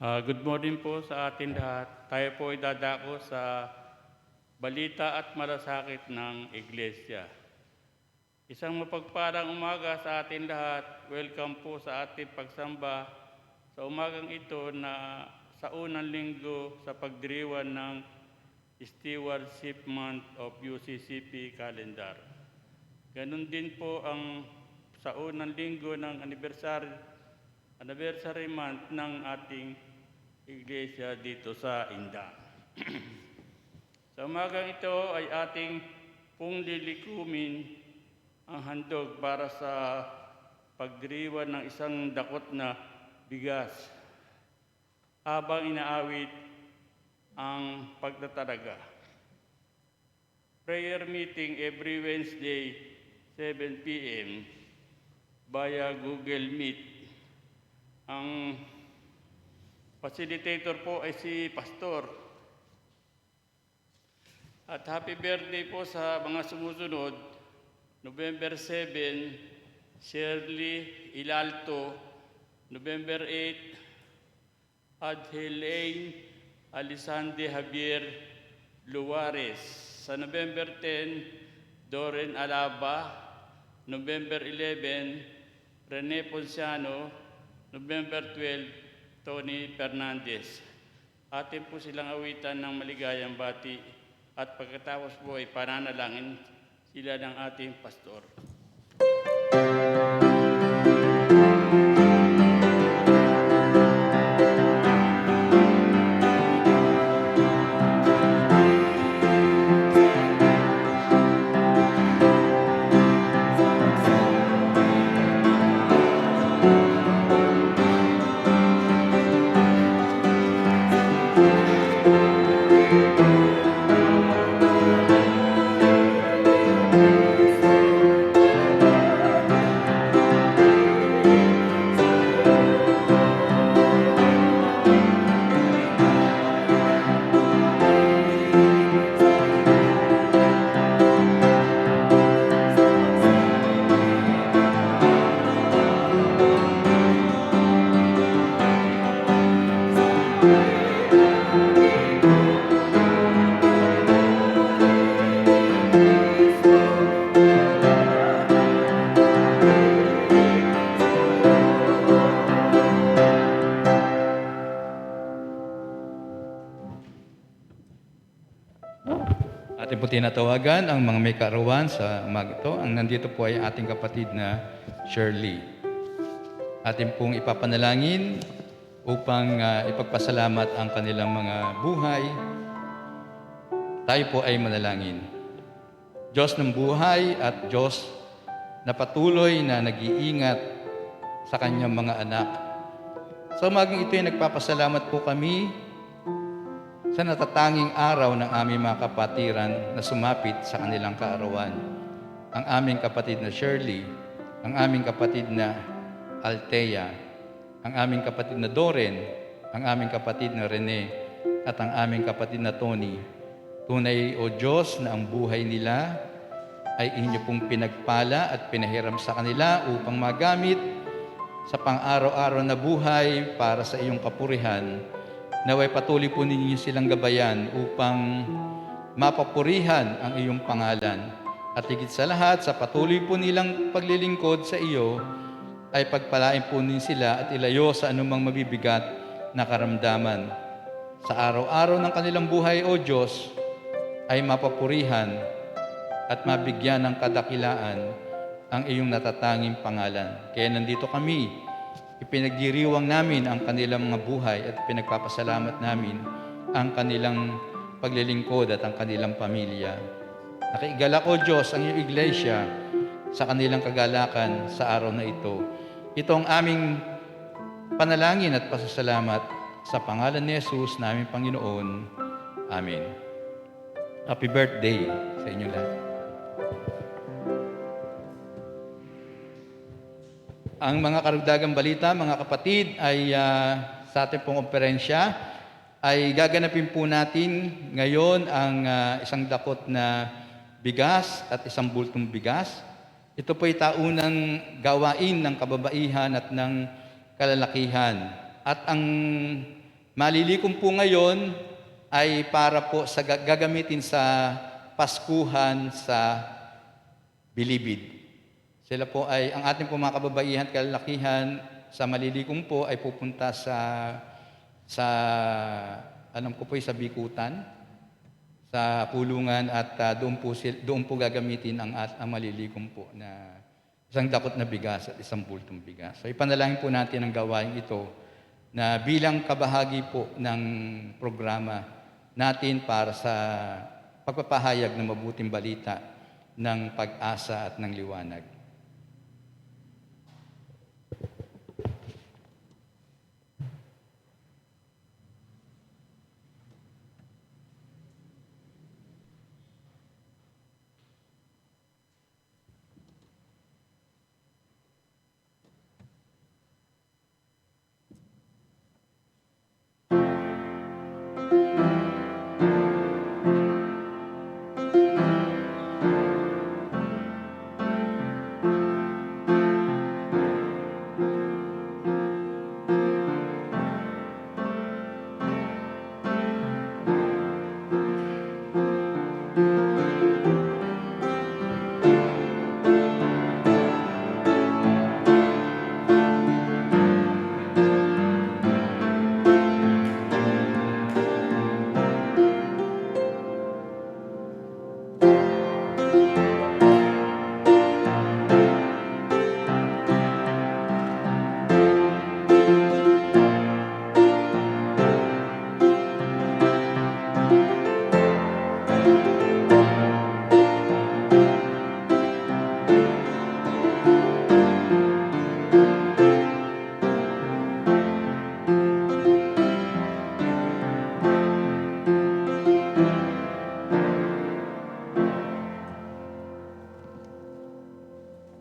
Good morning po sa atin lahat. Tayo po ay dadako sa balita at malasakit ng Iglesia. Isang mapagpalang umaga sa atin lahat. Welcome po sa ating pagsamba sa umagang ito na sa unang linggo sa pagdiriwang ng Stewardship Month of UCCP Calendar. Ganun din po ang sa unang linggo ng anniversary month ng ating Iglesia dito sa Inda. Sa umagang ito ay ating pong lilikumin ang handog para sa pagdiriwang ng isang dakot na bigas habang inaawit ang pagtatalaga. Prayer meeting every Wednesday, 7 p.m. via Google Meet. Ang facilitator po ay si Pastor. At happy birthday po sa mga sumusunod. November 7, Shirley Ilalto. November 8, Adhelaine Alisande Javier Luares. Sa November 10, Doren Alaba. November 11, Rene Ponciano. November 12, Tony Fernandez. Atin po silang awitan ng maligayang bati at pagkatapos po ay pananalangin sila ng ating pastor. Atin po tinatawagan ang mga may kaarawan sa umaga ito. Ang nandito po ay ating kapatid na Shirley. Atin pong ipapanalangin upang ipagpasalamat ang kanilang mga buhay. Tayo po ay manalangin. Diyos ng buhay at Diyos na patuloy na nag-iingat sa kanyang mga anak. Sa umagang ito ay nagpapasalamat po kami sa natatanging araw ng aming mga kapatiran na sumapit sa kanilang kaarawan. Ang aming kapatid na Shirley, ang aming kapatid na Althea, ang aming kapatid na Doren, ang aming kapatid na Rene, at ang aming kapatid na Tony. Tunay, O Diyos, na ang buhay nila ay inyo pong pinagpala at pinahiram sa kanila upang magamit sa pang-araw-araw na buhay para sa iyong kapurihan. Naway patuloy po ninyo silang gabayan upang mapapurihan ang iyong pangalan. At higit sa lahat, sa patuloy po nilang paglilingkod sa iyo, ay pagpalain po ninyo sila at ilayo sa anumang mabibigat na karamdaman. Sa araw-araw ng kanilang buhay, O Diyos, ay mapapurihan at mabigyan ng kadakilaan ang iyong natatanging pangalan. Kaya nandito kami, ipinagdiriwang namin ang kanilang mga buhay at pinagpapasalamat namin ang kanilang paglilingkod at ang kanilang pamilya. Nakigalak, O Diyos, ang iyong iglesia sa kanilang kagalakan sa araw na ito. Ito ang aming panalangin at pasasalamat sa pangalan ni Jesus, naming Panginoon. Amen. Happy birthday sa inyo lahat. Ang mga karagdagang balita, mga kapatid, ay sa ating pong konferensya ay gaganapin po natin ngayon ang isang dakot na bigas at isang bultong bigas. Ito po ay taunang gawain ng kababaihan at ng kalalakihan. At ang Malilikom po ngayon ay para po sa gagamitin sa Paskuhan sa Bilibid. Sila po ay, ang ating po mga kababaihan, kalalakihan, sa malilikom po ay pupunta sa alam ko po sa Bikutan, sa pulungan at doon po gagamitin ang malilikom po na isang dakot na bigas at isang bultong bigas. So ipanalangin po natin ang gawain ito na bilang kabahagi po ng programa natin para sa pagpapahayag ng mabuting balita ng pag-asa at ng liwanag.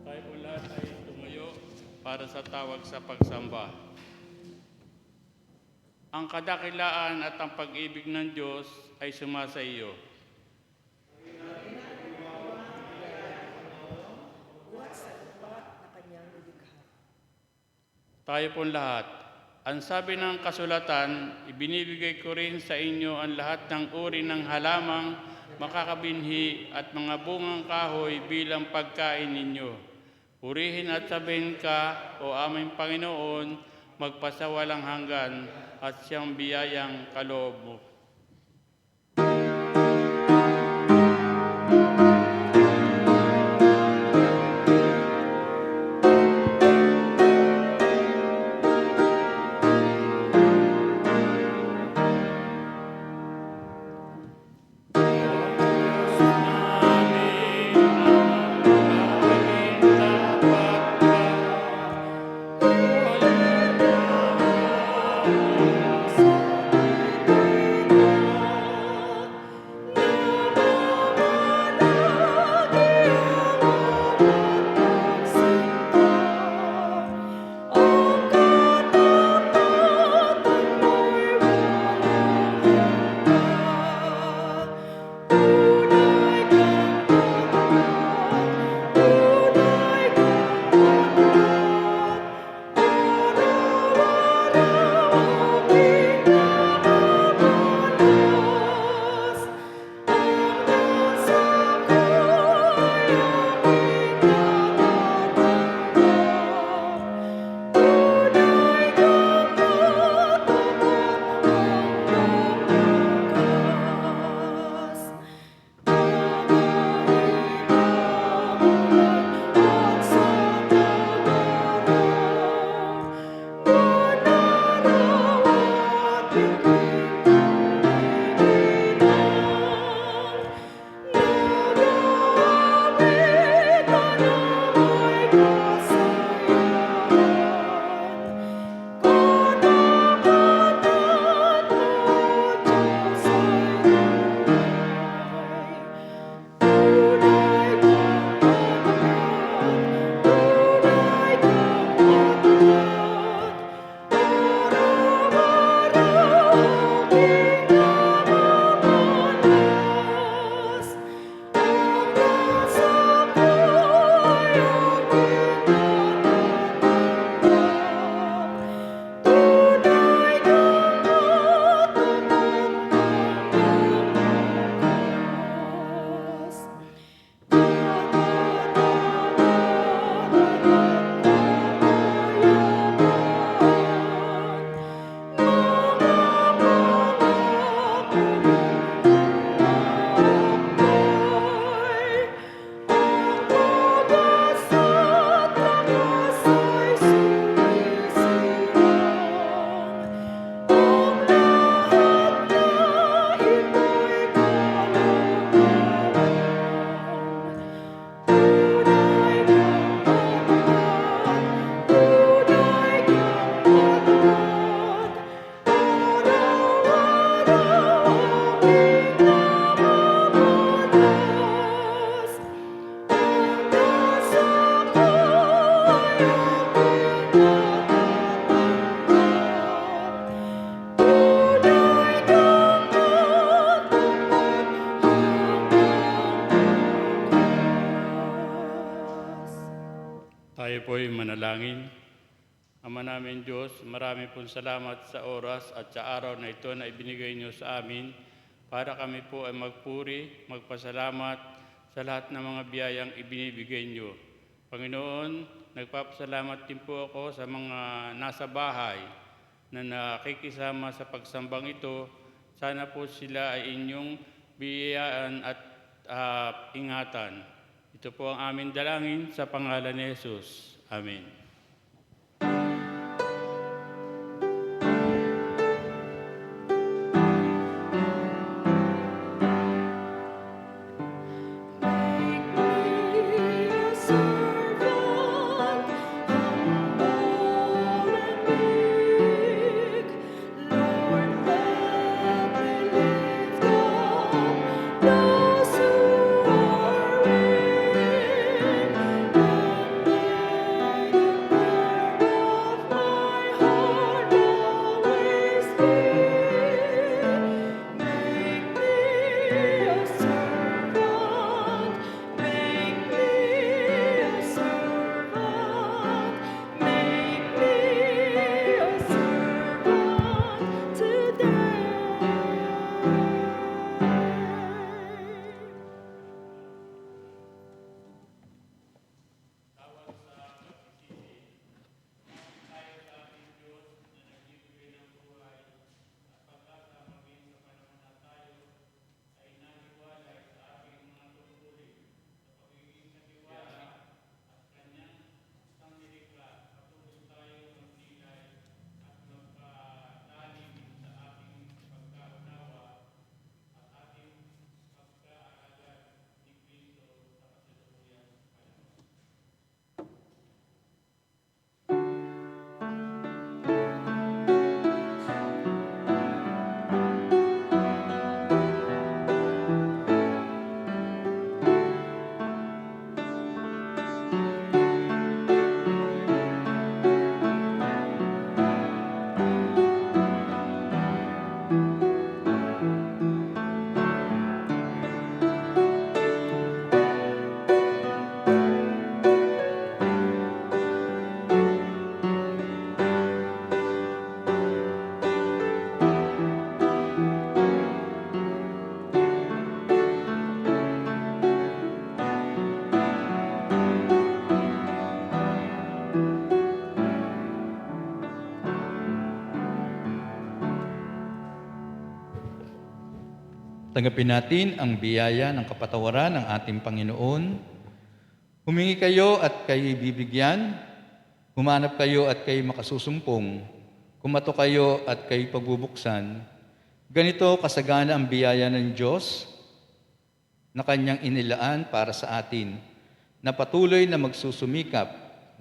Tayo po lahat ay tumayo para sa tawag sa pagsamba. Ang kadakilaan at ang pag-ibig ng Diyos ay sumasa iyo. Tayo po lahat. Ang sabi ng kasulatan, ibinibigay ko rin sa inyo ang lahat ng uri ng halamang makakabinhi at mga bungang kahoy bilang pagkain ninyo. Purihin at sabihin ka, O aming Panginoon, magpasawalang hanggan at siyang biyayang kaloob mo. Tayo po'y manalangin. Ama namin Diyos, marami pong salamat sa oras at sa araw na ito na ibinigay niyo sa amin para kami po ay magpuri, magpasalamat sa lahat ng mga biyayang ibinibigay niyo. Panginoon, nagpapasalamat din po ako sa mga nasa bahay na nakikisama sa pagsambang ito. Sana po sila ay inyong biyayaan at ingatan. Ito po ang aming dalangin sa pangalan ni Jesus. Amen. Tanggapin natin ang biyaya ng kapatawaran ng ating Panginoon. Humingi kayo at kayo bibigyan. Humanap kayo at kayo makasusumpong. Kumato kayo at kayo pagbubuksan. Ganito kasagana ang biyaya ng Diyos na Kanyang inilaan para sa atin, na patuloy na magsusumikap,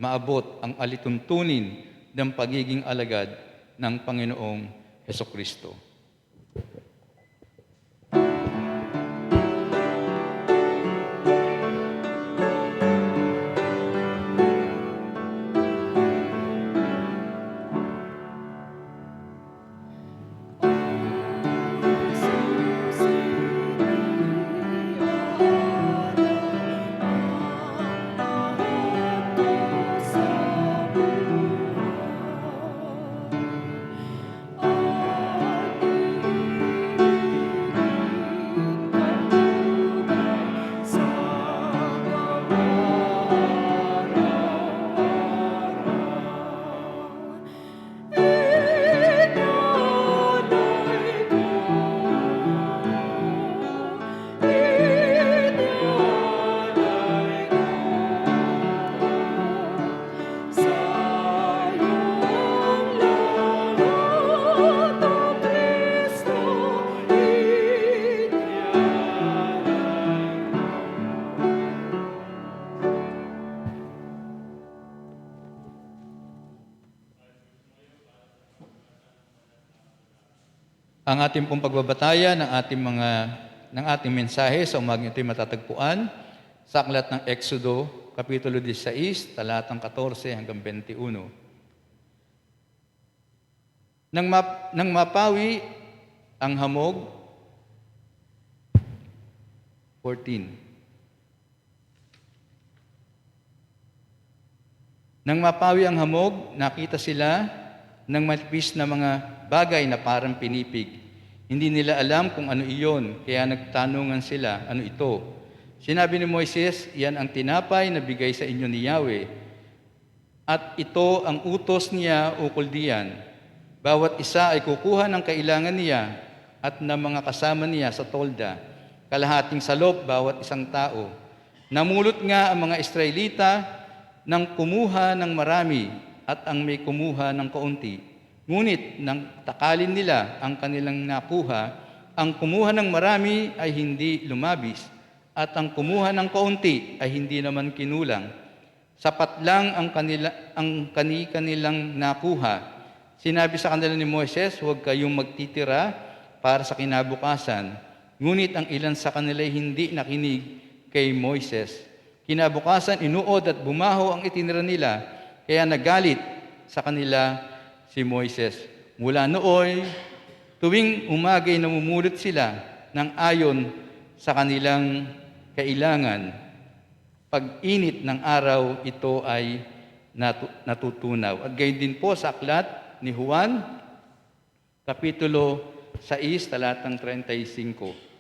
maabot ang alituntunin ng pagiging alagad ng Panginoong Hesukristo. Ang ating pong pagbabatayan ng ating mensahe sa umagang ito'y matatagpuan sa aklat ng Exodo, Kapitulo 16, talatang 14 hanggang 21. Nang mapawi ang hamog, 14. Nang mapawi ang hamog, nakita sila ng manipis na mga bagay na parang pinipig. Hindi nila alam kung ano iyon, kaya nagtanungan sila, ano ito? Sinabi ni Moises, yan ang tinapay na bigay sa inyo ni Yahweh. At ito ang utos niya ukol diyan. Bawat isa ay kukuha ng kailangan niya at ng mga kasama niya sa tolda. Kalahating salop bawat isang tao. Namulot nga ang mga Israelita ng kumuha ng marami at ang may kumuha ng kaunti. Ngunit nang takalin nila ang kanilang nakuha, ang kumuha ng marami ay hindi lumabis at ang kumuha ng kaunti ay hindi naman kinulang. Sapat lang ang kanilang nakuha. Sinabi sa kanila ni Moises, huwag kayong magtitira para sa kinabukasan. Ngunit ang ilan sa kanila hindi nakinig kay Moises. Kinabukasan, inuod at bumaho ang itinira nila, kaya nagalit sa kanila si Moises. Mula nooy, tuwing umagay namumulot sila ng ayon sa kanilang kailangan. Pag-init ng araw, ito ay natutunaw. At gayon din po sa aklat ni Juan, Kapitulo 6, talatang 35.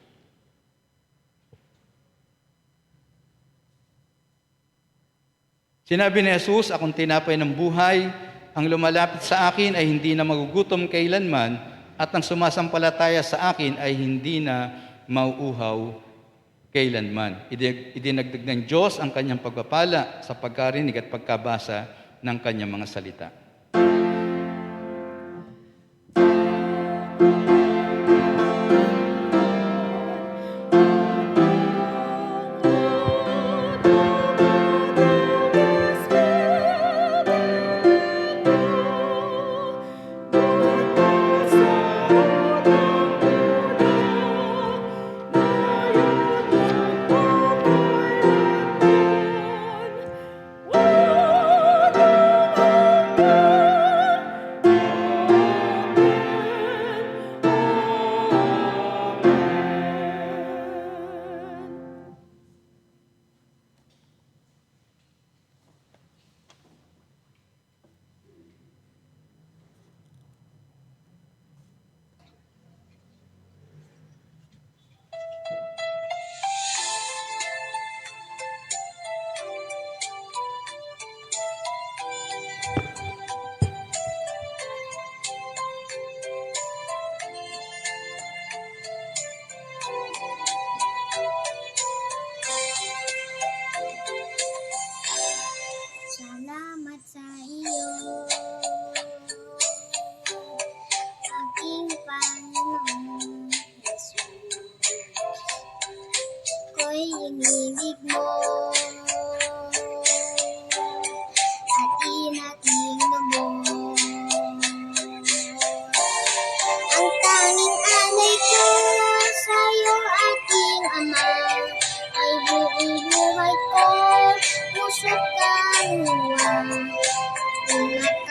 Sinabi ni Jesus, akong tinapay ng buhay, ang lumalapit sa akin ay hindi na magugutom kailanman, at ang sumasampalataya sa akin ay hindi na mauuhaw kailanman. Idinagdag ng Diyos ang kanyang pagpapala sa pagkarinig at pagkabasa ng kanyang mga salita. Salamat sa iyo, aking Panginoong Jesus. Ko'y inibig mo at inating lubos. Ang tanging alay ko sa iyo, aking Ama, ay buong buhay ko, puso't kaluluwa.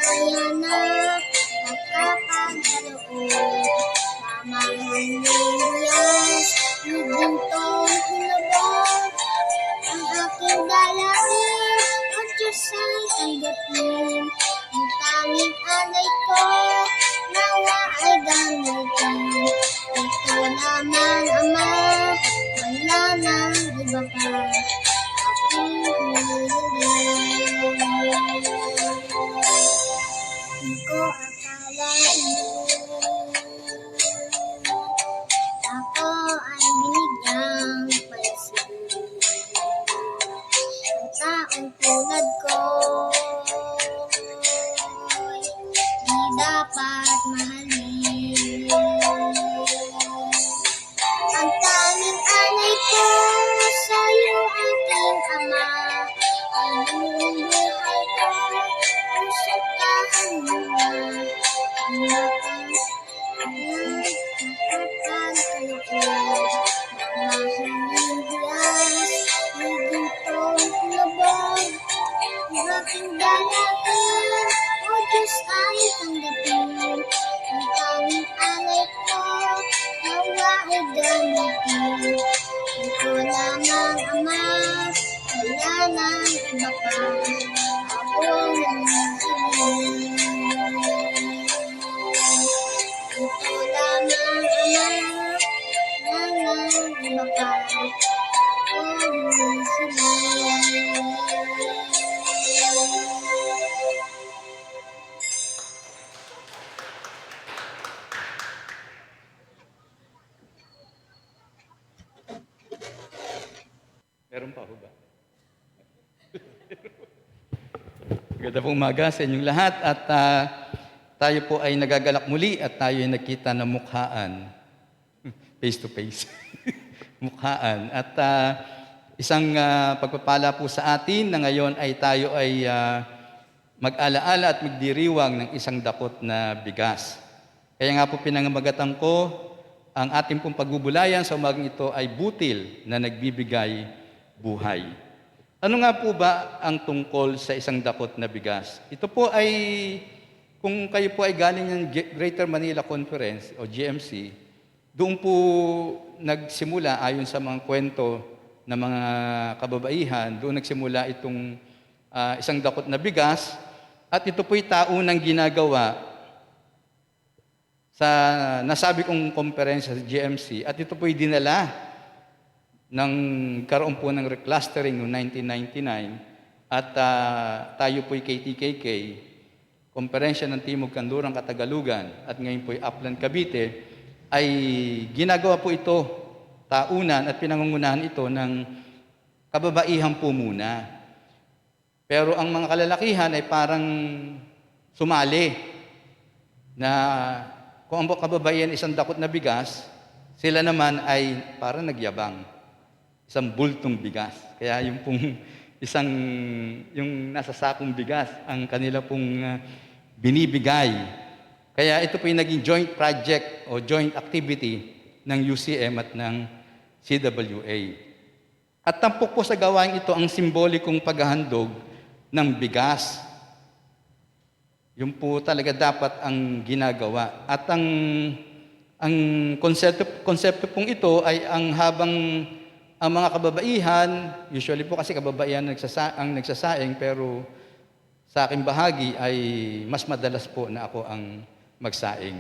Kaya na nagkapagkaloob, mamahal ni Diyos, higintong hinubog. Ang aking dalangin, o Diyos ay tanggapin. Ang tanging alay ko, nawa ay gamitin. Ito lamang, Ama, wala nang iba pa. Aking hinihiling. Di ko akalain ako ay binigyang pansin. Ang taong tulad ko di dapat mahalin. Ang tanging alay ko sa iyo, aking Ama, ay buong buhay ko, puso't kaluluwa. Nakapagkaloob, mamahalin Diyos, higintong lubog. Ang aking dalangin, o Diyos ay tanggapin. Ang tanging alay ko, nawa ay gamitin. Ito lamang, Ama, wala nang iba pa. Ito lamang ang mapapagod sila. Meron pa ho ba? Maganda pong umaga sa inyong lahat at tayo po ay nagagalak muli at tayo ay nagkita ng mukhaan. Face to face. Mukhaan. At isang pagpapala po sa atin na ngayon ay tayo ay mag-alaala at magdiriwang ng isang dakot na bigas. Kaya nga po pinangamagatan ko, ang ating pong pagbubulayan sa umagang ito ay butil na nagbibigay buhay. Ano nga po ba ang tungkol sa isang dakot na bigas? Ito po ay, kung kayo po ay galing ng Greater Manila Conference o GMC, doon po nagsimula ayon sa mga kwento ng mga kababaihan, doon nagsimula itong isang dakot na bigas at ito po'y taunang ginagawa sa nasabi kong komperensya sa GMC at ito po'y dinala ng karoon po ng reclustering noong 1999 at tayo po'y KTKK, Komperensya ng Timog Kanlurang Katagalugan at ngayon po'y Upland Cavite, ay ginagawa po ito taunan at pinangungunahan ito ng kababaihan po muna. Pero ang mga kalalakihan ay parang sumali na kung ang kababaihan isang dakot na bigas, sila naman ay parang nagyabang. Isang bultong bigas. Kaya yung pong yung nasa sakong bigas, ang kanila pong binibigay. Kaya ito po yung naging joint project o joint activity ng UCM at ng CWA. At tampok po sa gawain ito ang simbolikong paghahandog ng bigas. Yun po talaga dapat ang ginagawa. At ang konsepto pong ito ay ang habang ang mga kababaihan, usually po kasi kababaihan ang nagsasaing, pero sa aking bahagi ay mas madalas po na ako ang magsaing.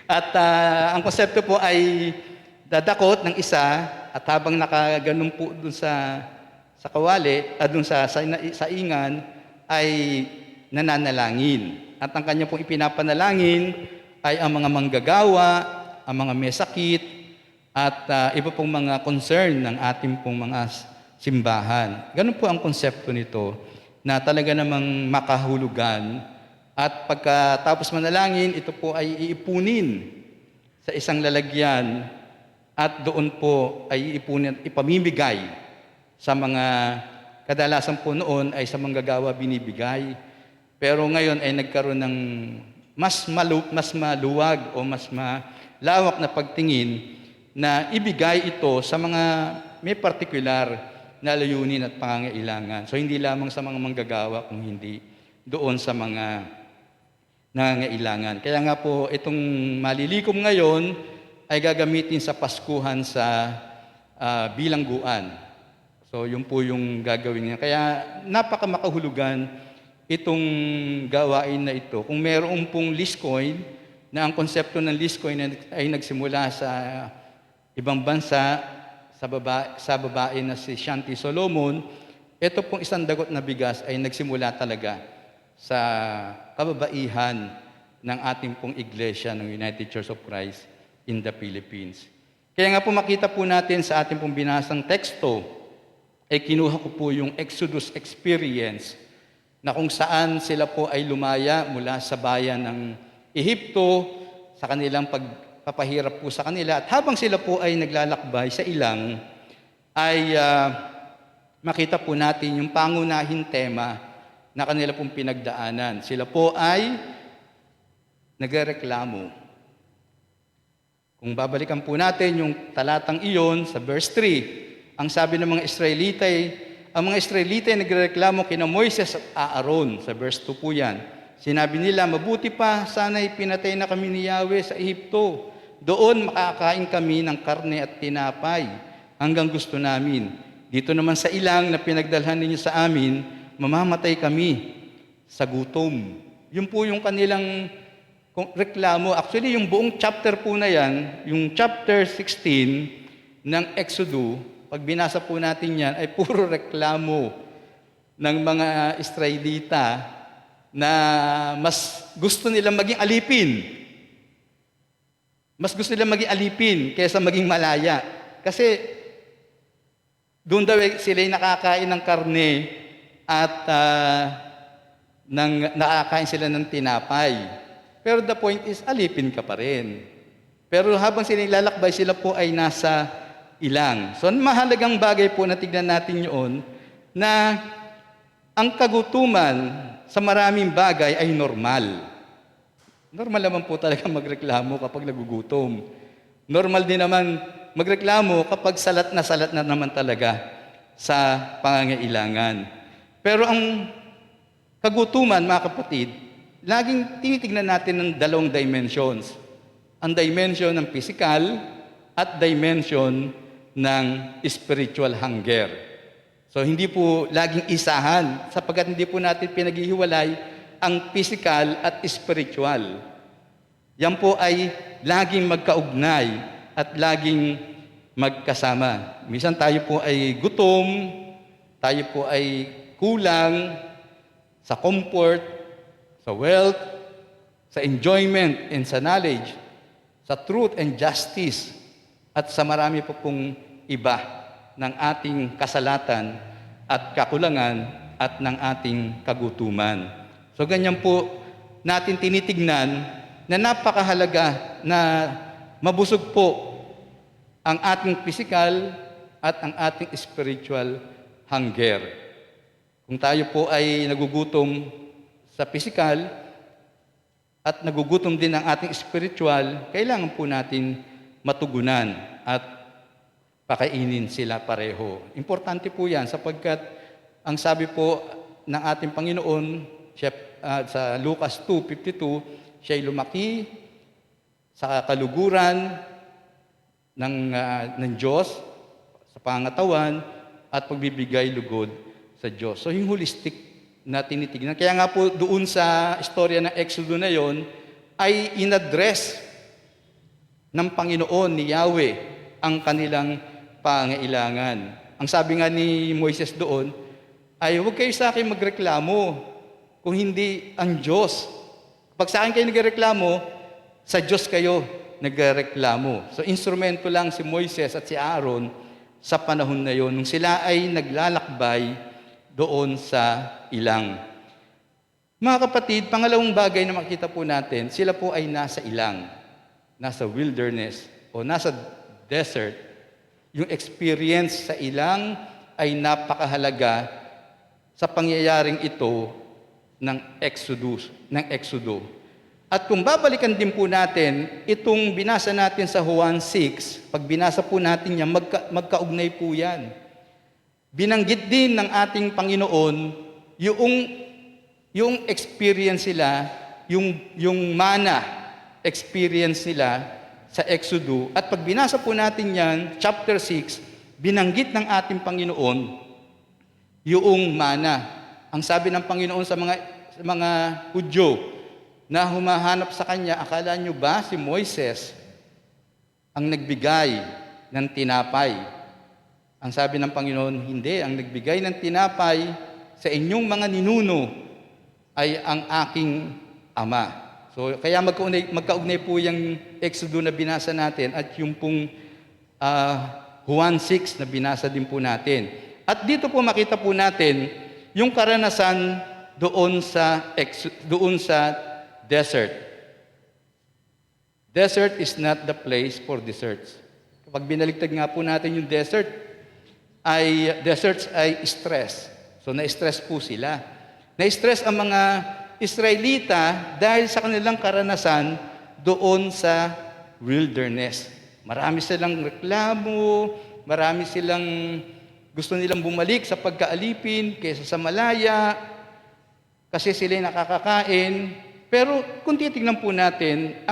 At ang konsepto po ay dadakot ng isa at habang nakaganon po dun sa kawali, dun sa saingan, ay nananalangin. At ang kanya pong ipinapanalangin ay ang mga manggagawa, ang mga may sakit, at iba pong mga concern ng ating pong mga simbahan. Ganun po ang konsepto nito, na talaga namang makahulugan. At pagkatapos manalangin, ito po ay iipunin sa isang lalagyan at doon po ay iipunin at ipamimigay sa mga, kadalasan po noon ay sa manggagawa binibigay. Pero ngayon ay nagkaroon ng mas maluwag o mas malawak na pagtingin na ibigay ito sa mga may partikular na layunin at pangangailangan. So hindi lamang sa mga manggagawa, kung hindi doon sa mga nangangailangan. Kaya nga po itong malilikom ngayon ay gagamitin sa Paskuhan sa bilangguan. So yun po yung gagawin niya. Kaya napakamakahulugan itong gawain na ito. Kung meron pong list coin, na ang konsepto ng list coin ay nagsimula sa ibang bansa, sa babae na si Shanti Solomon, ito pong isang dagot na bigas ay nagsimula talaga sa kababaihan ng ating pong iglesia ng United Church of Christ in the Philippines. Kaya nga po makita po natin sa ating pong binasang teksto, ay kinuha ko po yung Exodus experience na kung saan sila po ay lumaya mula sa bayan ng Ehipto sa kanilang pagpapahirap po sa kanila. At habang sila po ay naglalakbay sa ilang, ay makita po natin yung pangunahing tema na kanila pong pinagdaanan. Sila po ay nagreklamo. Kung babalikan po natin yung talatang iyon sa verse 3, ang sabi ng mga Israelita ang mga Israelita ay nagreklamo kina Moises at Aaron. Sa verse 2 po yan. Sinabi nila, mabuti pa, sana'y pinatay na kami ni Yahweh sa Ehipto. Doon makakain kami ng karne at tinapay hanggang gusto namin. Dito naman sa ilang na pinagdalhan ninyo sa amin, mamamatay kami sa gutom. Yun po yung kanilang reklamo. Actually, yung buong chapter po na yan, yung chapter 16 ng Exodus, pag binasa po natin yan, ay puro reklamo ng mga Israelita na mas gusto nilang maging alipin. Mas gusto nilang maging alipin kaysa maging malaya. Kasi doon daw sila nakakain ng karne at nakakain sila ng tinapay. Pero the point is, alipin ka pa rin. Pero habang sila lalakbay, sila po ay nasa ilang. So, mahalagang bagay po na tignan natin yun, na ang kagutuman sa maraming bagay ay normal. Normal naman po talaga magreklamo kapag nagugutom. Normal din naman magreklamo kapag salat na naman talaga sa pangangailangan. Pero ang kagutuman, mga kapatid, laging tinitignan natin ng dalawang dimensions. Ang dimension ng physical at dimension ng spiritual hunger. So hindi po laging isahan sapagkat hindi po natin pinaghihiwalay ang physical at spiritual. Yan po ay laging magkaugnay at laging magkasama. Minsan tayo po ay gutom, tayo po ay kulang sa comfort, sa wealth, sa enjoyment and sa knowledge, sa truth and justice, at sa marami po pong iba ng ating kasalatan at kakulangan at ng ating kagutuman. So ganyan po natin tinitignan na napakahalaga na mabusog po ang ating physical at ang ating spiritual hunger. Kung tayo po ay nagugutom sa physical at nagugutom din ang ating spiritual, kailangan po natin matugunan at pakainin sila pareho. Importante po yan sapagkat ang sabi po ng ating Panginoon sa Lucas 2:52, siya'y lumaki sa kaluguran ng Diyos, sa pangatawan, at pagbibigay lugod sa Diyos. So yung holistic na tinitignan. Kaya nga po doon sa istorya ng Exodus na yon ay inaddress ng Panginoon ni Yahweh ang kanilang pangailangan. Ang sabi nga ni Moises doon ay huwag kayo sa akin magreklamo kung hindi ang Diyos. Pag sa akin kayo nagreklamo, sa Diyos kayo nagreklamo. So instrumento lang si Moises at si Aaron sa panahon na yon nung sila ay naglalakbay doon sa ilang. Mga kapatid, pangalawang bagay na makita po natin, sila po ay nasa ilang, nasa wilderness o nasa desert. Yung experience sa ilang ay napakahalaga sa pangyayaring ito ng Exodus. At kung babalikan din po natin, itong binasa natin sa Juan 6, pag binasa po natin yan, magkaugnay po yan. Binanggit din ng ating Panginoon yung experience nila, yung mana experience nila sa Exodus. At pag binasa po natin yan, chapter 6, binanggit ng ating Panginoon yung mana. Ang sabi ng Panginoon sa mga Hudyo na humahanap sa Kanya, akala nyo ba si Moises ang nagbigay ng tinapay? Ang sabi ng Panginoon, hindi. Ang nagbigay ng tinapay sa inyong mga ninuno ay ang aking Ama. So, kaya magkaugnay po yung Exodus na binasa natin at yung pong Juan 6 na binasa din po natin. At dito po makita po natin yung karanasan doon sa desert. Desert is not the place for deserts. Kapag binaligtad nga po natin yung deserts ay stress. So, na-stress po sila. Na-stress ang mga Israelita dahil sa kanilang karanasan doon sa wilderness. Marami silang reklamo, marami silang gusto nilang bumalik sa pagkaalipin kaysa sa malaya, kasi sila nakakakain. Pero kung titignan po natin,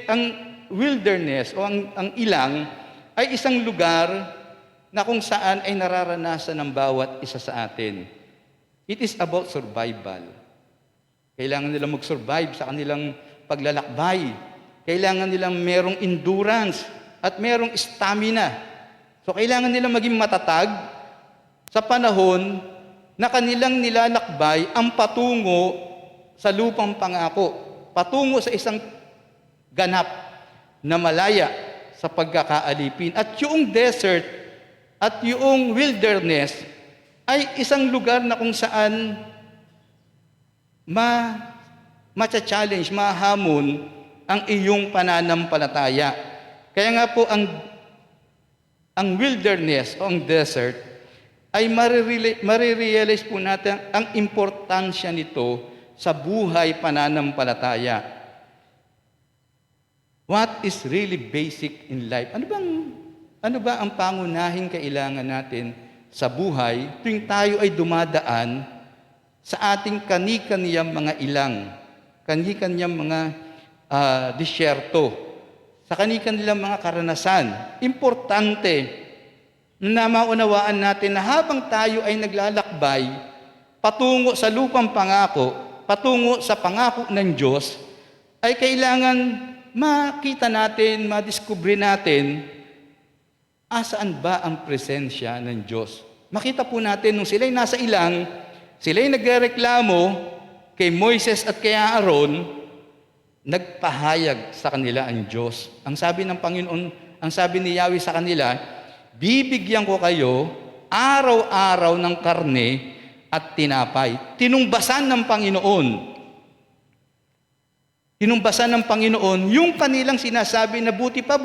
ang wilderness o ang ilang ay isang lugar na kung saan ay nararanasan ng bawat isa sa atin. It is about survival. Kailangan nilang mag-survive sa kanilang paglalakbay. Kailangan nilang merong endurance at merong stamina. So kailangan nilang maging matatag sa panahon na kanilang nilalakbay ang patungo sa lupang pangako. Patungo sa isang ganap na malaya sa pagkakaalipin. At yung desert at yung wilderness ay isang lugar na kung saan ma-challenge, mahamon ang iyong pananampalataya. Kaya nga po ang wilderness o ang desert ay marirealize po natin ang importansya nito sa buhay pananampalataya. What is really basic in life? Ano ba ang pangunahing kailangan natin sa buhay tuwing tayo ay dumadaan sa ating kani-kaniyang mga ilang, kani-kaniyang mga disyerto, sa kani-kanilang mga karanasan? Importante na maunawaan natin na habang tayo ay naglalakbay patungo sa lupang pangako, patungo sa pangako ng Diyos, ay kailangan makita natin, madiskubre natin, asaan ba ang presensya ng Diyos? Makita po natin nung sila'y nasa ilang, sila'y nagrereklamo kay Moises at kay Aaron, nagpahayag sa kanila ang Diyos. Ang sabi ng Panginoon, ang sabi ni Yahweh sa kanila, bibigyan ko kayo araw-araw ng karne at tinapay. Tinumbasan ng Panginoon. Tinumbasan ng Panginoon yung kanilang sinasabi na buti pa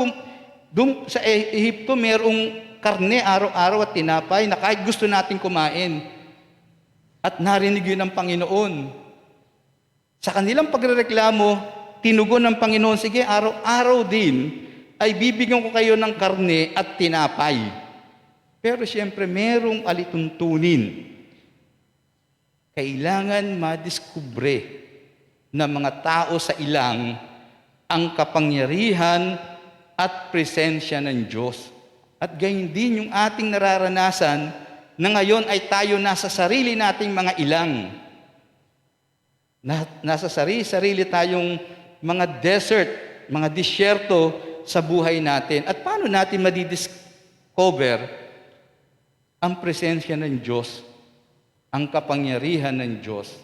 sa Ehipto merong karne araw-araw at tinapay na kahit gusto nating kumain. At narinig yun ng Panginoon. Sa kanilang pagrereklamo, tinugon ng Panginoon, sige, araw-araw din ay bibigyan ko kayo ng karne at tinapay. Pero siyempre, merong alituntunin. Kailangan madiskubre ng mga tao sa ilang ang kapangyarihan at presensya ng Diyos. At gayon din yung ating nararanasan na ngayon ay tayo nasa sarili nating mga ilang. Nasa sarili tayong mga desert, mga disyerto sa buhay natin. At paano natin madidiscover ang presensya ng Diyos, ang kapangyarihan ng Diyos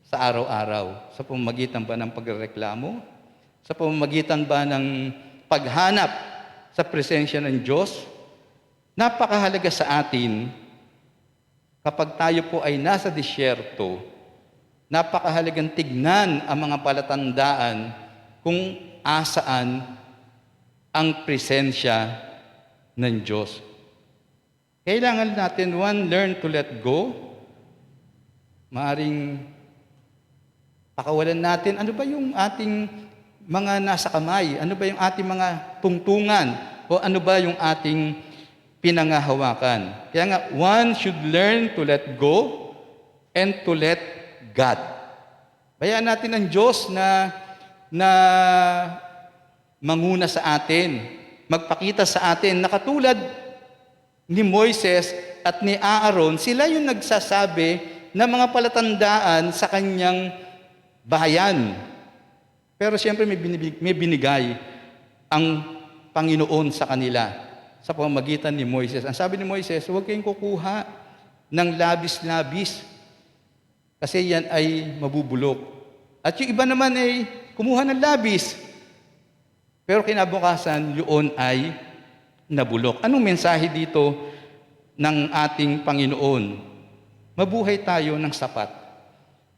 sa araw-araw? Sa pamamagitan ba ng pagrereklamo? Sa pamamagitan ba ng paghanap sa presensya ng Diyos? Napakahalaga sa atin kapag tayo po ay nasa disyerto, napakahalagang tignan ang mga palatandaan kung asaan ang presensya ng Diyos. Kailangan natin, learn to let go. Maaring pakawalan natin, ano ba yung ating mga nasa kamay? Ano ba yung ating mga tungtungan? O ano ba yung ating pinangahawakan? Kaya nga, one should learn to let go and to let God. Bayaan natin ang Diyos na manguna sa atin, magpakita sa atin na katulad ni Moises at ni Aaron, sila yung nagsasabi ng mga palatandaan sa kanyang bahayan. Pero siyempre may binigay ang Panginoon sa kanila sa pamamagitan ni Moises. Ang sabi ni Moises, huwag kayong kukuha ng labis-labis kasi yan ay mabubulok. At yung iba naman ay kumuha ng labis. Pero kinabukasan, yun ay nabulok. Anong mensahe dito ng ating Panginoon? Mabuhay tayo ng sapat.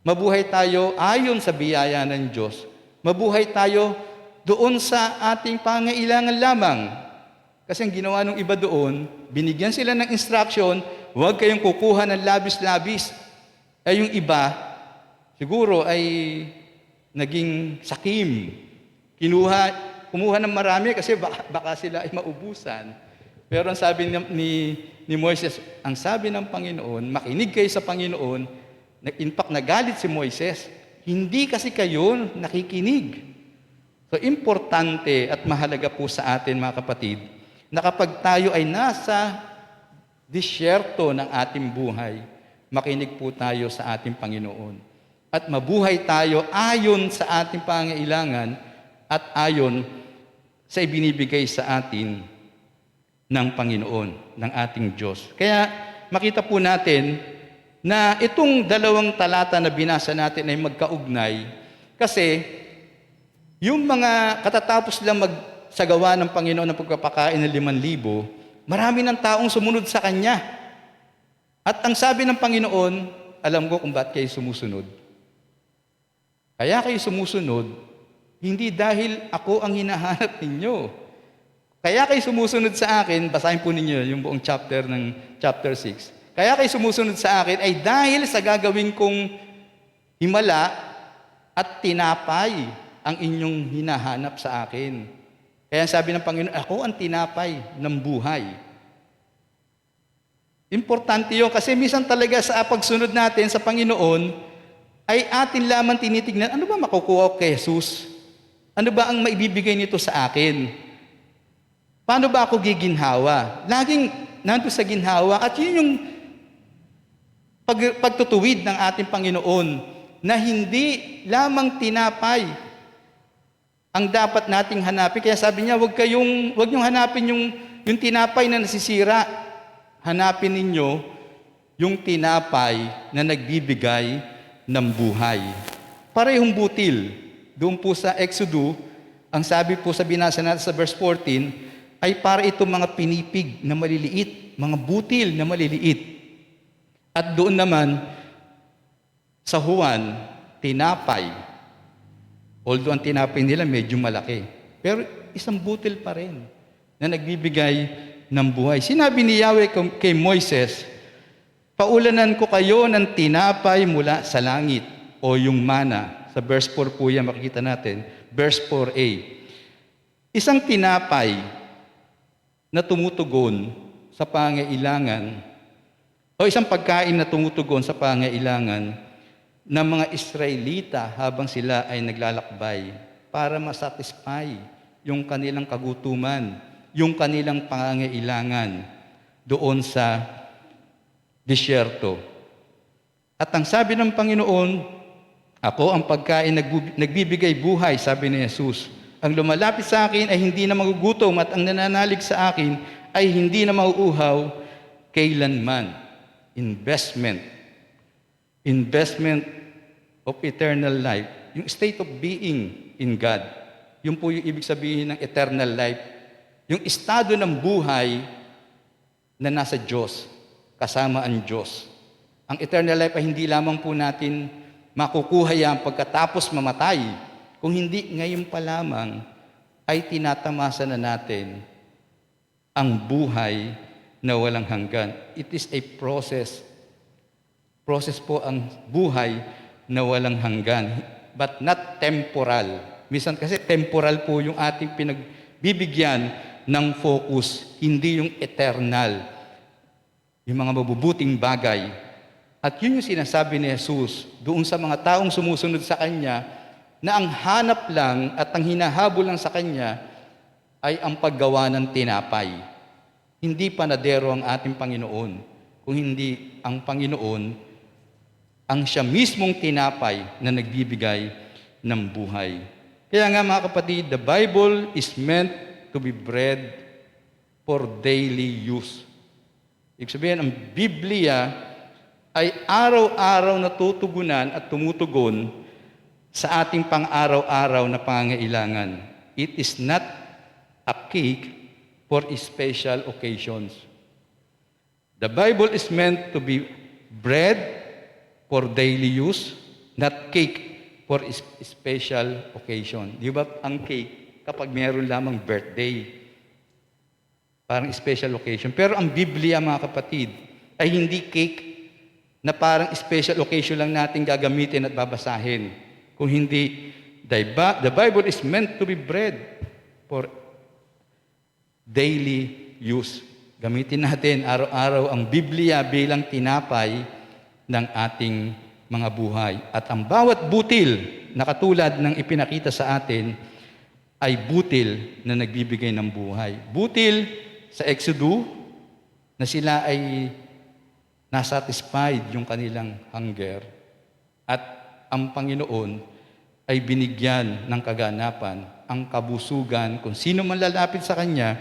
Mabuhay tayo ayon sa biyaya ng Diyos. Mabuhay tayo doon sa ating pangailangan lamang. Kasi ang ginawa ng iba doon, binigyan sila ng instruction, huwag kayong kukuha ng labis-labis. Ay yung iba, siguro ay naging sakim. Kumuha ng marami kasi baka sila ay maubusan. Pero ang sabi ni Moises, ang sabi ng Panginoon, makinig kayo sa Panginoon, in fact, nagalit si Moises. Hindi kasi kayo nakikinig. So, importante at mahalaga po sa atin, mga kapatid, na kapag tayo ay nasa disyerto ng ating buhay, makinig po tayo sa ating Panginoon. At mabuhay tayo ayon sa ating pangailangan at ayon sa ibinibigay sa atin ng Panginoon, ng ating Diyos. Kaya makita po natin na itong dalawang talata na binasa natin ay magkaugnay kasi yung mga katatapos lang magsagawa ng Panginoon ng pagpapakain ng 5,000, marami ng taong sumunod sa Kanya. At ang sabi ng Panginoon, alam ko kung bakit kayo sumusunod. Kaya kayo sumusunod, hindi dahil ako ang hinahanap ninyo. Kaya kayo sumusunod sa akin, basahin po ninyo yung buong chapter 6. Kaya kayo sumusunod sa akin ay dahil sa gagawin kong himala at tinapay ang inyong hinahanap sa akin. Kaya sabi ng Panginoon, ako ang tinapay ng buhay. Importante yun kasi minsan talaga sa pagsunod natin sa Panginoon ay atin lamang tinitignan, ano ba makukuha ko kay Jesus? Ano ba ang maibibigay nito sa akin? Paano ba ako giginhawa? Laging nandun sa ginhawa at yun yung pagtutuwid ng ating Panginoon na hindi lamang tinapay ang dapat nating hanapin. Kaya sabi niya, huwag niyong hanapin yung tinapay na nasisira. Hanapin ninyo yung tinapay na nagbibigay ng buhay. Parehong butil. Doon po sa Exodus, ang sabi po sa binasa natin sa verse 14, ay para itong mga pinipig na maliliit, mga butil na maliliit. At doon naman, sa Juan, tinapay. Although ang tinapay nila medyo malaki. Pero isang butil pa rin na nagbibigay ng buhay. Sinabi ni Yahweh kay Moises, paulanan ko kayo ng tinapay mula sa langit o yung mana. Sa verse 4 po yan, makikita natin. Verse 4a. Isang tinapay na tumutugon sa pangailangan o isang pagkain na tumutugon sa pangailangan ng mga Israelita habang sila ay naglalakbay para masatisfy yung kanilang kagutuman, yung kanilang pangangailangan doon sa disyerto. At ang sabi ng Panginoon, ako ang pagkain nagbibigay buhay, sabi ni Jesus. Ang lumalapit sa akin ay hindi na magugutom at ang nananalig sa akin ay hindi na mauuhaw kailanman. Investment of eternal life. Yung state of being in God. Yung po yung ibig sabihin ng eternal life. Yung estado ng buhay na nasa Diyos, kasama ang Diyos. Ang eternal life ay hindi lamang po natin makukuha yan pagkatapos mamatay. Kung hindi ngayon pa lamang ay tinatamasa na natin ang buhay na walang hanggan. It is a process. Process po ang buhay na walang hanggan. But not temporal. Minsan kasi temporal po yung ating pinagbibigyan ng focus, hindi yung eternal. Yung mga mabubuting bagay. At yun yung sinasabi ni Jesus doon sa mga taong sumusunod sa Kanya na ang hanap lang at ang hinahabol lang sa Kanya ay ang paggawa ng tinapay. Hindi panadero ang ating Panginoon, kung hindi ang Panginoon ang siya mismong tinapay na nagbibigay ng buhay. Kaya nga mga kapatid, the Bible is meant to be bread for daily use. Ibig sabihin, ang Biblia ay araw-araw na tutugunan at tumutugon sa ating pang-araw-araw na pangangailangan. It is not a cake for special occasions. The Bible is meant to be bread for daily use, not cake for special occasion. Di ba ang cake kapag meron lamang birthday, parang special occasion. Pero ang Biblia, mga kapatid, ay hindi cake na parang special occasion lang natin gagamitin at babasahin. Kung hindi, the Bible is meant to be bread for daily use. Gamitin natin araw-araw ang Biblia bilang tinapay ng ating mga buhay. At ang bawat butil na katulad ng ipinakita sa atin ay butil na nagbibigay ng buhay. Butil sa Exodus na sila ay nasatisfied yung kanilang hunger at ang Panginoon ay binigyan ng kaganapan, ang kabusugan. Kung sino man lalapit sa Kanya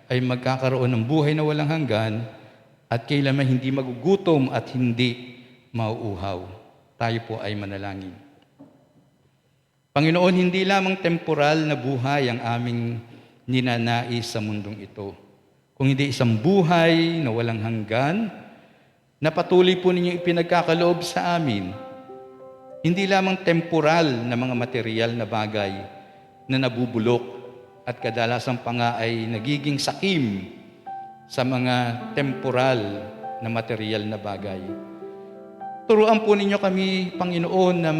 ay magkakaroon ng buhay na walang hanggan at kailanman hindi magugutom at hindi mauuhaw. Tayo po ay manalangin. Panginoon, hindi lamang temporal na buhay ang aming ninanais sa mundong ito, kung hindi isang buhay na walang hanggan, na patuloy po ninyong ipinagkakaloob sa amin, hindi lamang temporal na mga material na bagay na nabubulok at kadalasan pa nga ay nagiging sakim sa mga temporal na material na bagay. Turuan po ninyo kami, Panginoon, na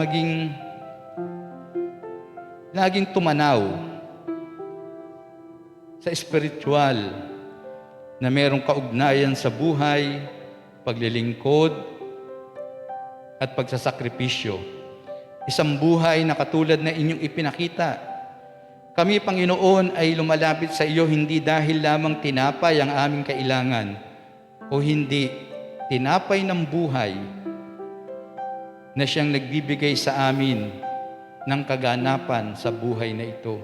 laging tumanaw sa espiritual na merong kaugnayan sa buhay, paglilingkod, at pagsasakripisyo. Isang buhay na katulad na inyong ipinakita. Kami, Panginoon, ay lumalapit sa iyo hindi dahil lamang tinapay ang aming kailangan o hindi tinapay ng buhay na siyang nagbibigay sa amin ng kaganapan sa buhay na ito.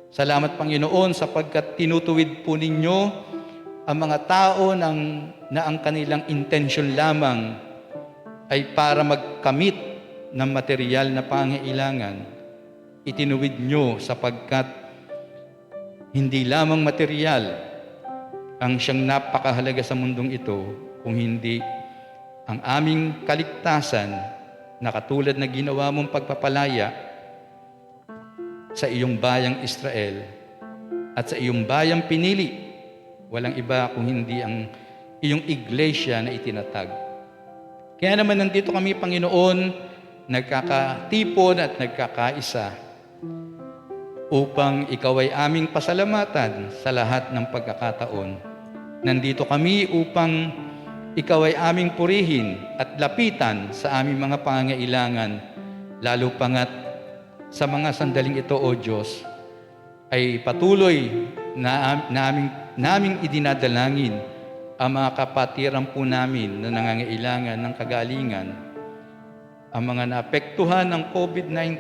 Salamat, Panginoon, sapagkat tinutuwid po ninyo ang mga tao na ang kanilang intensyon lamang ay para magkamit ng material na pangailangan. Itinuwid nyo sapagkat hindi lamang material ang siyang napakahalaga sa mundong ito, kung hindi ang aming kaligtasan na katulad na ginawa mong pagpapalaya sa iyong bayang Israel at sa iyong bayang pinili. Walang iba kung hindi ang iyong iglesia na itinatag. Kaya naman nandito kami, Panginoon, nagkakatipon at nagkakaisa upang ikaw ay aming pasalamatan sa lahat ng pagkakataon. Nandito kami upang ikaw ay aming purihin at lapitan sa aming mga pangangailangan, lalo pangat sa mga sandaling ito, O Diyos, ay patuloy na naming idinadalangin ang mga kapatiran po namin na nangangailangan ng kagalingan, ang mga naapektuhan ng COVID-19.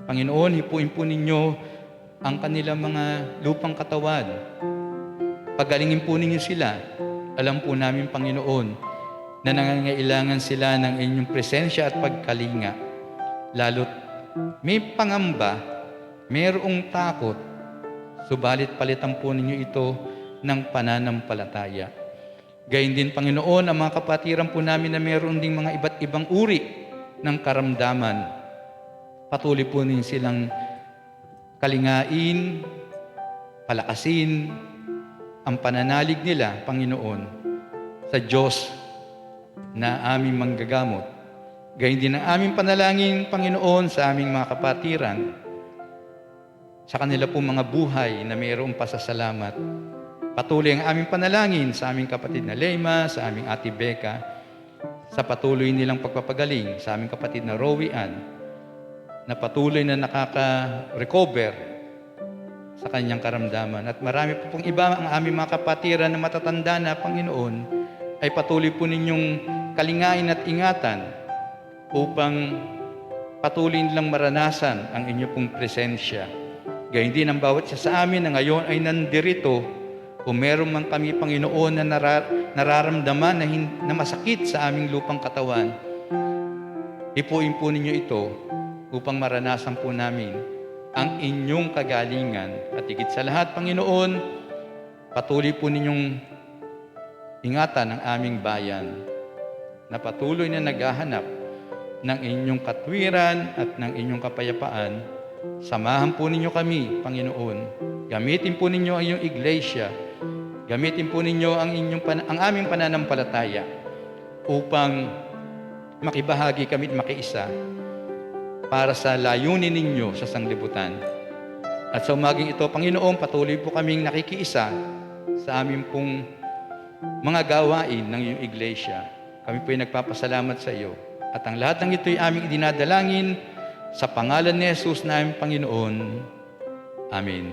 Panginoon, hipuin po ninyo ang kanilang mga lupang katawan. Pagalingin po ninyo sila. Alam po namin, Panginoon, na nangangailangan sila ng inyong presensya at pagkalinga. Lalo't may pangamba, mayroong takot, subalit palitan po ninyo ito ng pananampalataya. Gayun din, Panginoon, ang mga kapatiran po namin na mayroon ding mga iba't ibang uri ng karamdaman. Patuloy po ninyo silang kalingain, palakasin, ang pananalig nila, Panginoon, sa Diyos na aming manggagamot. Gayun din ang aming panalangin, Panginoon, sa aming mga kapatiran, sa kanila po mga buhay na mayroong pasasalamat. Patuloy ang aming panalangin sa aming kapatid na Lema, sa aming ate Becca, sa patuloy nilang pagpapagaling, sa aming kapatid na Rowie Ann, na patuloy na nakaka-recover sa kanyang karamdaman. At marami po pong iba ang aming mga kapatiran na matatanda na, Panginoon, ay patuloy po ninyong kalingain at ingatan upang patuloy nilang maranasan ang inyong pong presensya. Gayun din ang bawat isa sa amin na ngayon ay nandirito, kung meron man kami, Panginoon, na nararamdaman na masakit sa aming lupang katawan, ipuin po ninyo ito upang maranasan po namin ang inyong kagalingan. At higit sa lahat, Panginoon, patuloy po ninyong ingatan ang aming bayan na patuloy na naghahanap ng inyong katwiran at ng inyong kapayapaan. Samahan po ninyo kami, Panginoon. Gamitin po ninyo ang iyong iglesia. Gamitin po ninyo ang aming pananampalataya upang makibahagi kami at makiisa para sa layunin ninyo sa sanglibutan. At sa umaging ito, Panginoon, patuloy po kaming nakikiisa sa aming pong mga gawain ng iyong iglesia. Kami po ay nagpapasalamat sa iyo. At ang lahat ng ito ay aming idinadalangin sa pangalan ni Jesus na aming Panginoon. Amen.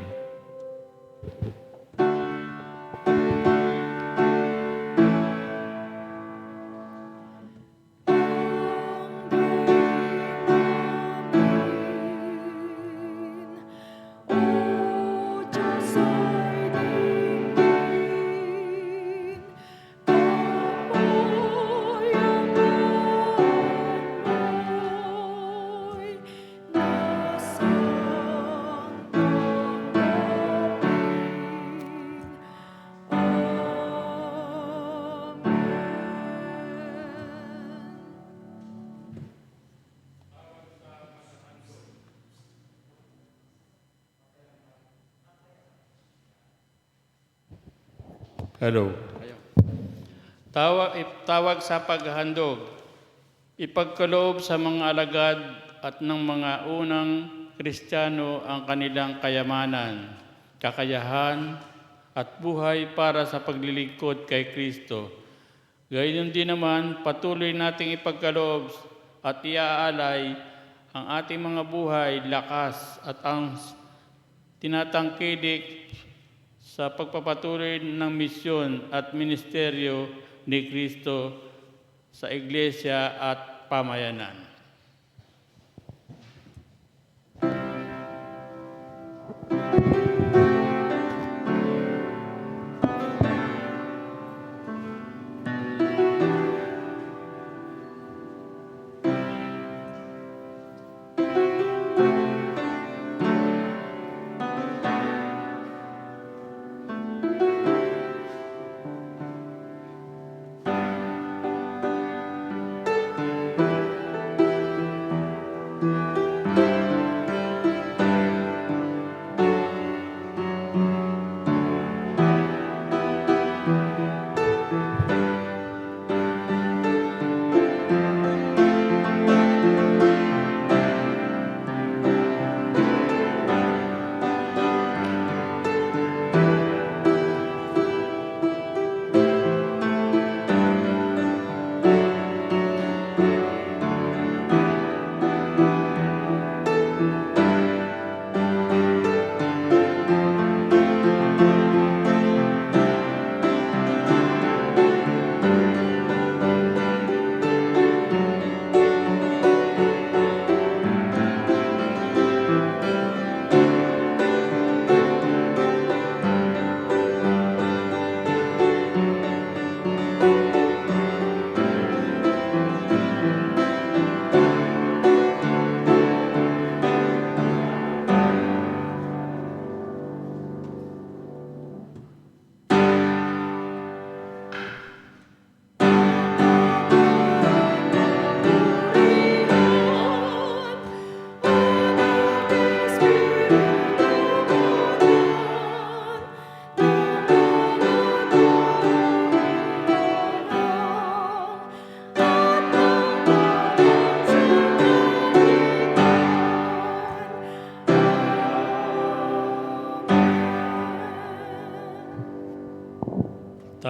Hello. Tawag sa paghahandog. Ipagkaloob sa mga alagad at ng mga unang Kristiyano ang kanilang kayamanan, kakayahan at buhay para sa paglilingkod kay Kristo. Gayon din naman, patuloy nating ipagkaloob at iaalay ang ating mga buhay, lakas at ang tinatangkilik sa pagpapatuloy ng misyon at ministeryo ni Kristo sa Iglesia at pamayanan.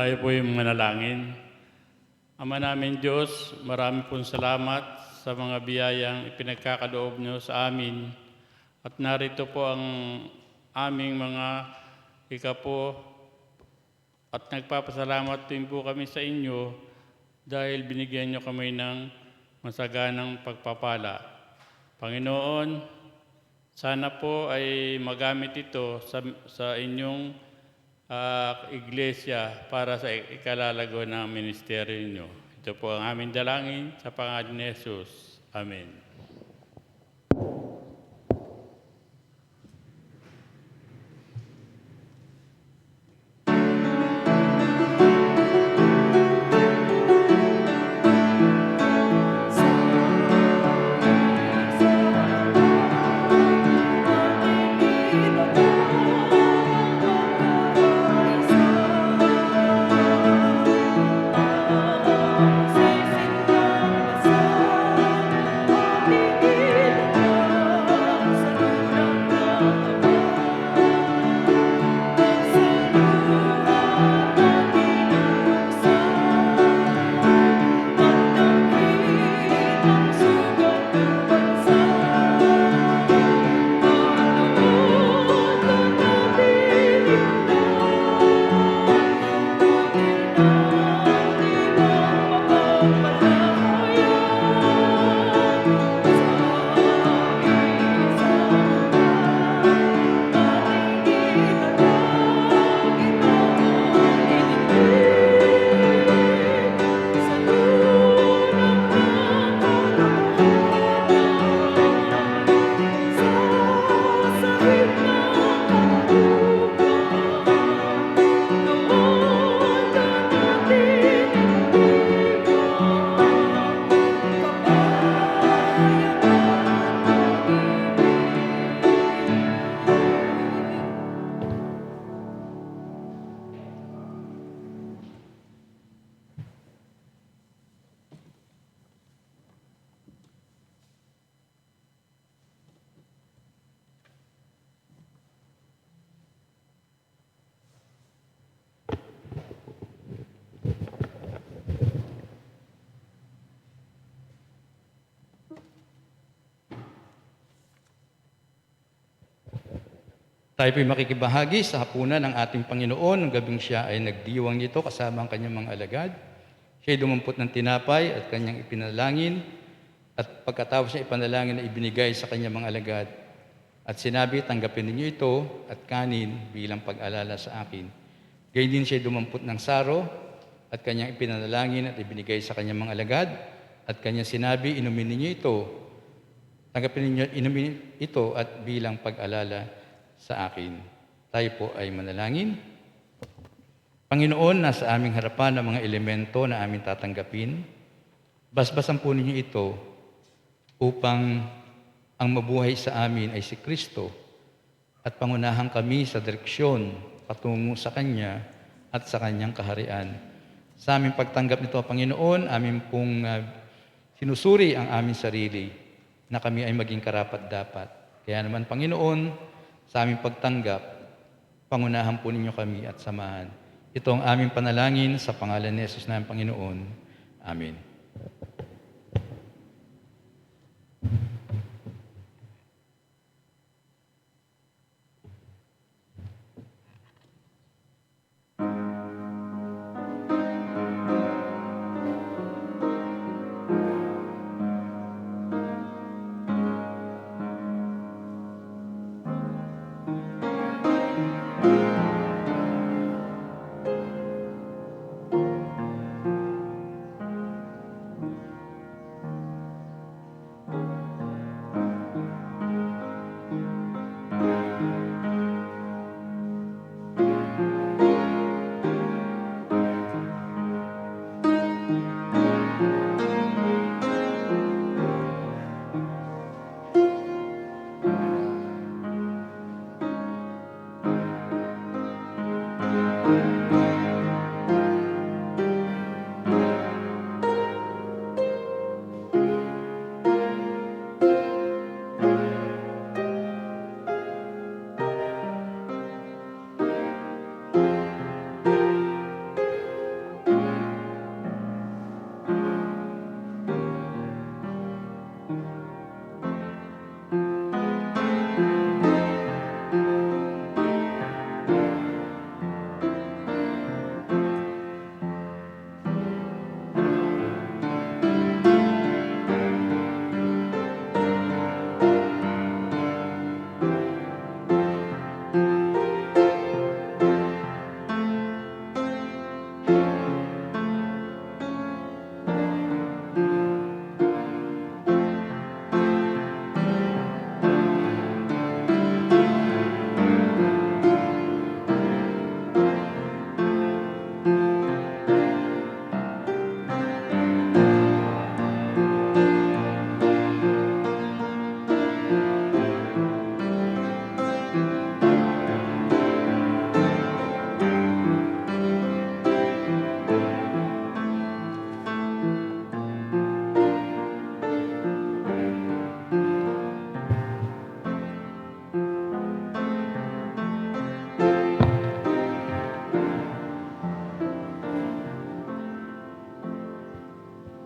Tayo po yung manalangin. Ama namin Diyos, marami pong salamat sa mga biyayang ipinagkakaloob niyo sa amin. At narito po ang aming mga ikapo at nagpapasalamat din po kami sa inyo dahil binigyan niyo kami ng masaganang pagpapala. Panginoon, sana po ay magamit ito sa inyong iglesia para sa ikalalago ng ministeryo niyo. Ito po ang aming dalangin sa pangalan ni Jesus. Amen. Tayo po'y makikibahagi sa hapunan ng ating Panginoon ng gabing siya ay nagdiwang nito kasama ang kanyang mga alagad. Siya'y dumampot ng tinapay at kanyang ipinalangin, at pagkatapos niya ipanalangin na ibinigay sa kanyang mga alagad. At sinabi, tanggapin ninyo ito at kanin bilang pag-alala sa akin. Gayon din siya dumampot ng saro at kanyang ipinalangin at ibinigay sa kanyang mga alagad. At kanyang sinabi, inumin ninyo ito. Tanggapin ninyo, inumin ito at bilang pag-alala sa akin. Tayo po ay manalangin. Panginoon, nasa aming harapan ang mga elemento na aming tatanggapin. Basbasan po ninyo ito upang ang mabuhay sa amin ay si Kristo at pangunahan kami sa direksyon patungo sa Kanya at sa Kanyang kaharian. Sa aming pagtanggap nito, Panginoon, amin pong sinusuri ang aming sarili na kami ay maging karapat-dapat. Kaya naman, Panginoon, sa aming pagtanggap, pangunahan po ninyo kami at samahan. Ito ang aming panalangin sa pangalan ni Jesus na Panginoon. Amen.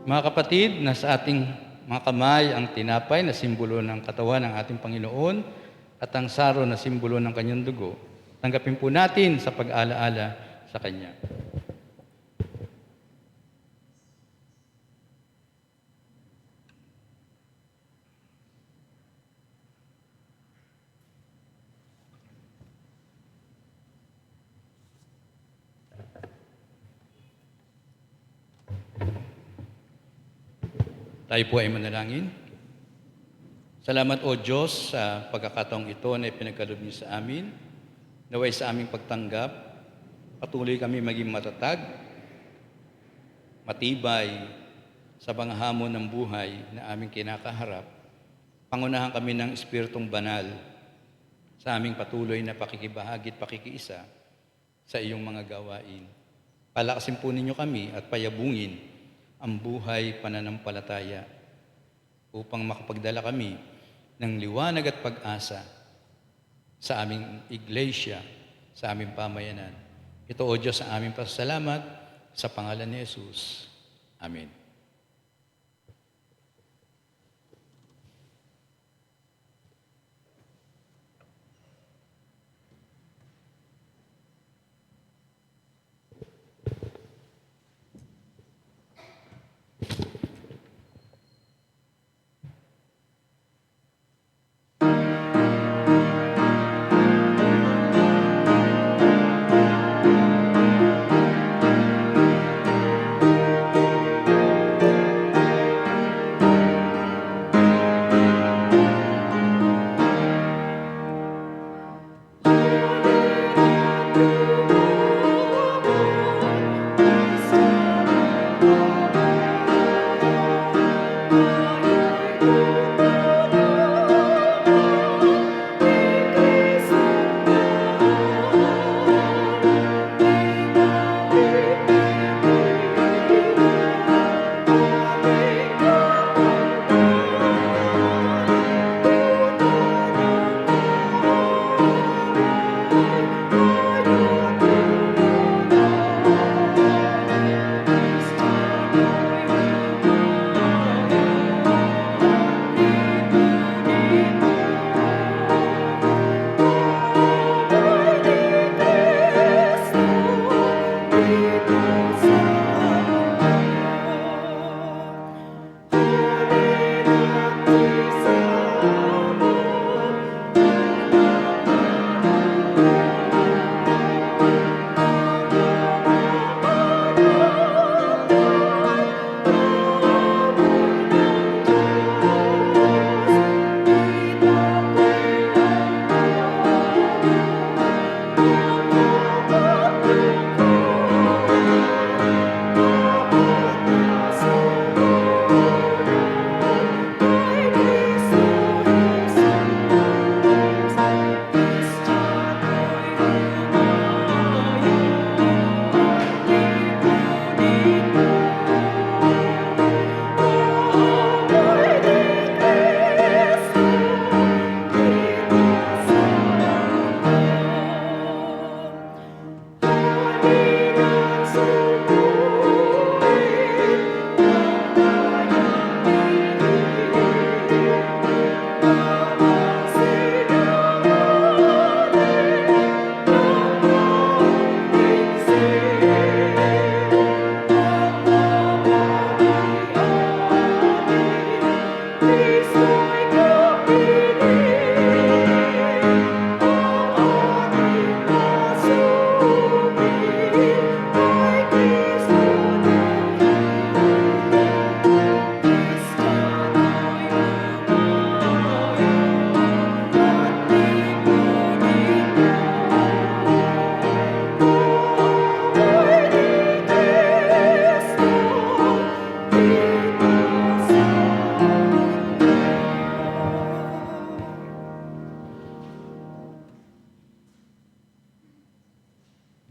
Mga kapatid, nasa ating mga kamay ang tinapay na simbolo ng katawan ng ating Panginoon at ang saro na simbolo ng kanyang dugo. Tanggapin po natin sa pag-alaala sa Kanya. Tayo po ay manalangin. Salamat o Diyos sa pagkakataong ito na ipinagkaloob niyo sa amin. Naway sa aming pagtanggap, patuloy kami maging matatag, matibay sa mga hamon ng buhay na aming kinakaharap. Pangunahan kami ng Espiritong Banal sa aming patuloy na pakikibahagi at pakikiisa sa iyong mga gawain. Palakasin po ninyo kami at payabungin ang buhay pananampalataya upang makapagdala kami ng liwanag at pag-asa sa aming iglesia, sa aming pamayanan. Ito, O Diyos, ang aming pasasalamat sa pangalan ni Jesus. Amen.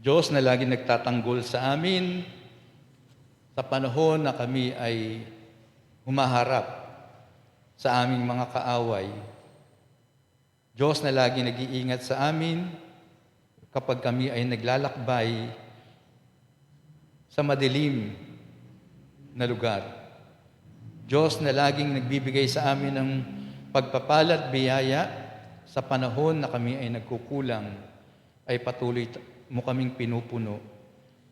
Diyos na lagi nagtatanggol sa amin sa panahon na kami ay humaharap sa aming mga kaaway. Diyos na lagi nag-iingat sa amin kapag kami ay naglalakbay sa madilim na lugar. Diyos na laging nagbibigay sa amin ng pagpapala at biyaya sa panahon na kami ay nagkukulang, ay patuloy mo kaming pinupuno.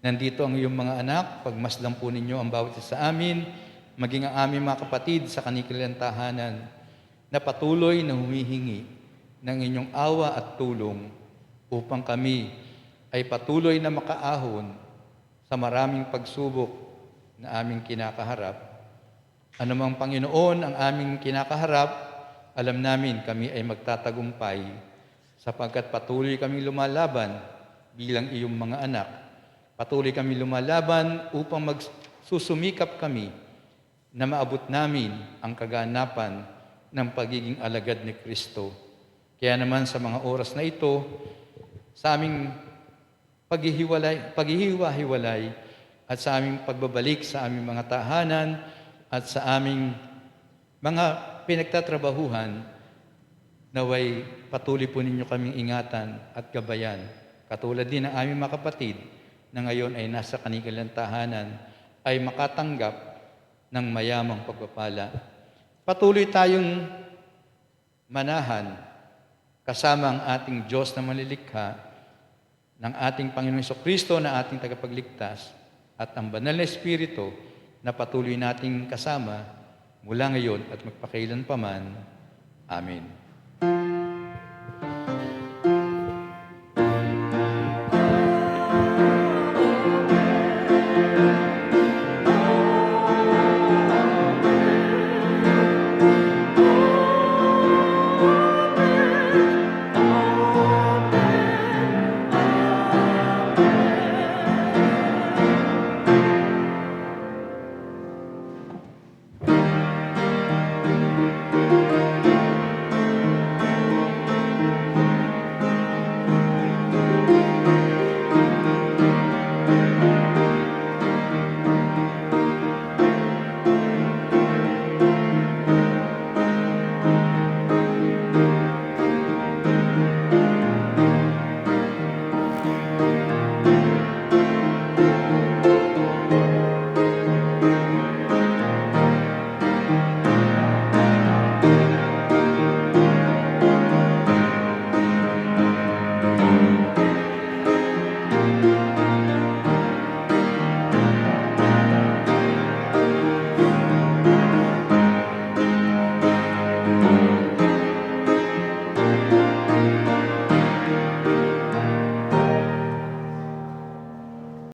Nandito ang iyong mga anak, pagmasdan po ninyo ang bawat isa sa amin, maging ang aming mga kapatid sa kanilang tahanan, na patuloy na humihingi ng inyong awa at tulong upang kami ay patuloy na makaahon sa maraming pagsubok na aming kinakaharap. Anumang Panginoon ang aming kinakaharap, alam namin kami ay magtatagumpay sapagkat patuloy kami lumalaban bilang iyong mga anak. Patuloy kami lumalaban upang magsusumikap kami na maabot namin ang kaganapan ng pagiging alagad ni Kristo. Kaya naman sa mga oras na ito, sa aming paghihiwa-hiwalay at sa aming pagbabalik sa aming mga tahanan at sa aming mga pinagtatrabahuhan, naway patuloy po ninyo kaming ingatan at gabayan. Katulad din ng aming mga kapatid na ngayon ay nasa kanilang tahanan ay makatanggap ng mayamang pagpapala. Patuloy tayong manahan kasama ang ating Diyos na manlilikha, ng ating Panginoong Jesucristo na ating tagapagligtas, at ang banal na Espiritu na patuloy nating kasama mula ngayon at magpakailanpaman. Amen.